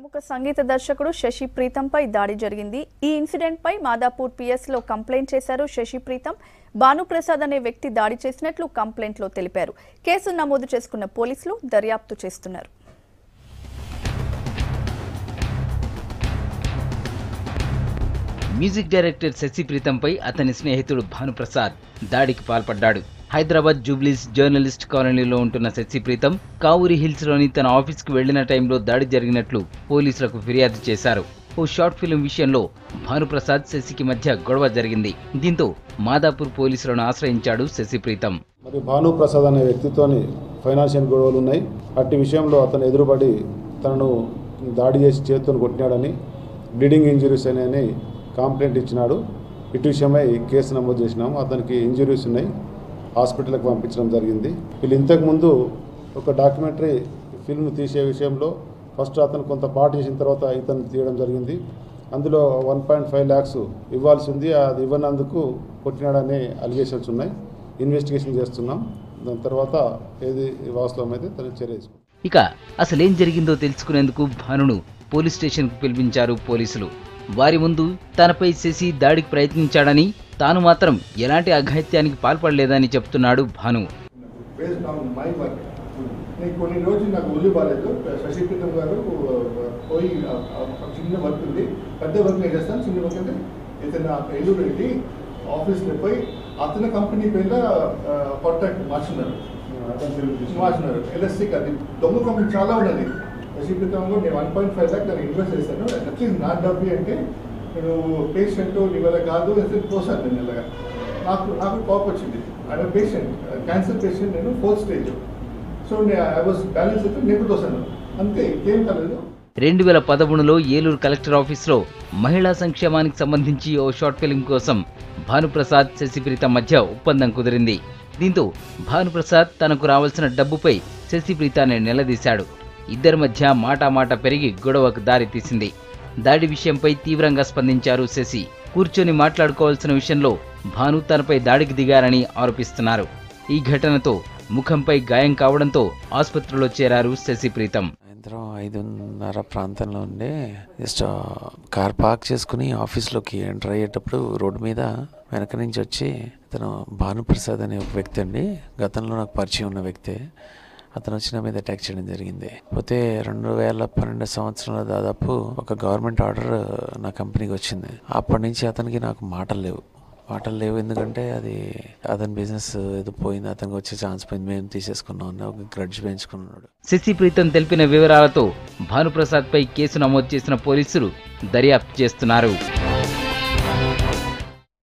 ప్రముఖ సంగీత దర్శకుడు శశి ప్రీతంపై దాడి జరిగింది. ఈ ఇన్సిడెంట్ పై మాదాపూర్ పిఎస్ లో కంప్లైంట్ చేశారు శశి ప్రీతం. భానుప్రసాద్ అనే వ్యక్తి దాడి చేసినట్లు కంప్లైంట్ లో తెలిపారు. కేసు నమోదు చేసుకున్న పోలీసులు దర్యాప్తు చేస్తున్నారు. మ్యూజిక్ డైరెక్టర్ శశి ప్రీతంపై అతని స్నేహితుడు భానుప్రసాద్ దాడికి పాల్పడ్డాడు. హైదరాబాద్ జూబ్లీస్ జర్నలిస్ట్ కాలనీలో ఉంటున్న శశి ప్రీతం కావూరి హిల్స్ లోని తన ఆఫీస్ కు వెళ్లిన టైంలో దాడి జరిగినట్లు పోలీసులకు ఫిర్యాదు చేశారు. ఓ షార్ట్ ఫిల్మ్ విషయంలో భానుప్రసాద్ శశికి మధ్య గొడవ జరిగింది. దీంతో మాదాపూర్ పోలీసులను ఆశ్రయించాడు శశి ప్రీతం. మరి భానుప్రసాద్ అనే వ్యక్తితోని ఫైనాన్షియల్ గొడవలు ఉన్నాయి. అట్టి విషయంలో అతను ఎదురుపడి తనను దాడి చేసి చేతితో కొట్టినాడని, బ్లీడింగ్ ఇంజరీస్ అని కంప్లైంట్ ఇచ్చినాడు. ఇటు విషయమై కేసు నమోదు చేసినాము. అతనికి ఇంజరీస్ ఉన్నాయి, హాస్పిటల్కి పంపించడం జరిగింది. వీళ్ళు ఇంతకుముందు ఒక డాక్యుమెంటరీ ఫిల్మ్ తీసే విషయంలో ఫస్ట్ అతను కొంత పార్ట్ చేసిన తర్వాత ఇతను తీయడం జరిగింది. అందులో 1.5 lakhs ఇవ్వాల్సి ఉంది, అది ఇవ్వనందుకు కొట్టినాడనే అలిగేషన్స్ ఉన్నాయి. ఇన్వెస్టిగేషన్ చేస్తున్నాం. దాని తర్వాత ఏది వాస్తవం అయితే తను చర్య తీసుకుంటాం. ఇక అసలేం జరిగిందో తెలుసుకునేందుకు భానును పోలీస్ స్టేషన్కు పిలిపించారు పోలీసులు. వారి ముందు తనపై శశి దాడికి ప్రయత్నించాడని, తాను మాత్రం ఎలాంటి అఘాయిత్యానికి పాల్పడలేదని చెప్తున్నాడు భాను. కొన్ని రోజులు నాకు ఒళ్ళు బాగాలేదు. శశి ప్రీతం గారు పోయి చిన్న వర్క్ ఉంది, పెద్ద వర్క్ నేను చేస్తాను. చిన్న వర్క్ అంటే ఇతను ఎల్లు పెట్టి ఆఫీస్లో పోయి అతని కంపెనీ పేద కాంట్రాక్ట్ మార్చున్నారు. ఎల్ఎస్సీకి అది దొంగ కంపెనీ చాలా ఉన్నది. శశి ప్రీతం నేను 1.5 lakh దాన్ని ఇన్వెస్ట్ చేశాను. అట్లీస్ట్ నా డబ్బు అంటే నేను పేషెంట్ ఇవాళ కాదు పోసాను. నేను ఇలాగా నాకు కాప్ వచ్చింది. ఆయన పేషెంట్, క్యాన్సర్ పేషెంట్, నేను 4th stage. So I was balance అయితే నేను తోసాను, అంతే, ఇంకేం కాలేదు. 2011లో ఏలూరు కలెక్టర్ ఆఫీస్లో మహిళా సంక్షేమానికి సంబంధించి ఓ షార్ట్ ఫిల్మ్ కోసం భానుప్రసాద్ శశి ప్రీతం మధ్య ఒప్పందం కుదిరింది. దీంతో భానుప్రసాద్ తనకు రావాల్సిన డబ్బుపై శశి ప్రీతాన్ని నిలదీశాడు. ఇద్దరి మధ్య మాటామాట పెరిగి గొడవకు దారి తీసింది. దాడి విషయంపై తీవ్రంగా స్పందించారు శశి. కూర్చొని మాట్లాడుకోవాల్సిన విషయంలో భాను తనపై దాడికి దిగారని ఆరోపిస్తున్నారు. ఈ ఘటనతో ముఖంపై గాయం కావడంతో ఆసుపత్రిలో చేరారు శశి ప్రీతం. సాయంత్రం 5:30 ప్రాంతంలో ఉండే జస్ట్ కార్ పార్క్ చేసుకుని ఆఫీస్లోకి ఎంటర్ అయ్యేటప్పుడు రోడ్డు మీద వెనక నుంచి వచ్చి అతను భానుప్రసాద్ అనే ఒక వ్యక్తి అండి, గతంలో నాకు పరిచయం ఉన్న వ్యక్తే, అతను వచ్చి నా మీద అటాక్ చేయడం జరిగింది. పోతే 2012 సంవత్సరంలో దాదాపు ఒక గవర్నమెంట్ ఆర్డర్ నా కంపెనీకి వచ్చింది. అప్పటి నుంచి అతనికి నాకు మాటలు లేవు. ఎందుకంటే అది అతని బిజినెస్ ఏదో పోయింది, అతనికి వచ్చే ఛాన్స్ పోయింది, మేము తీసేసుకున్నాం అని ఒక గ్రడ్జ్ పెంచుకున్నాడు. శశి ప్రీతం తెలిపిన వివరాలతో భానుప్రసాద్ పై కేసు నమోదు చేసిన పోలీసులు దర్యాప్తు చేస్తున్నారు.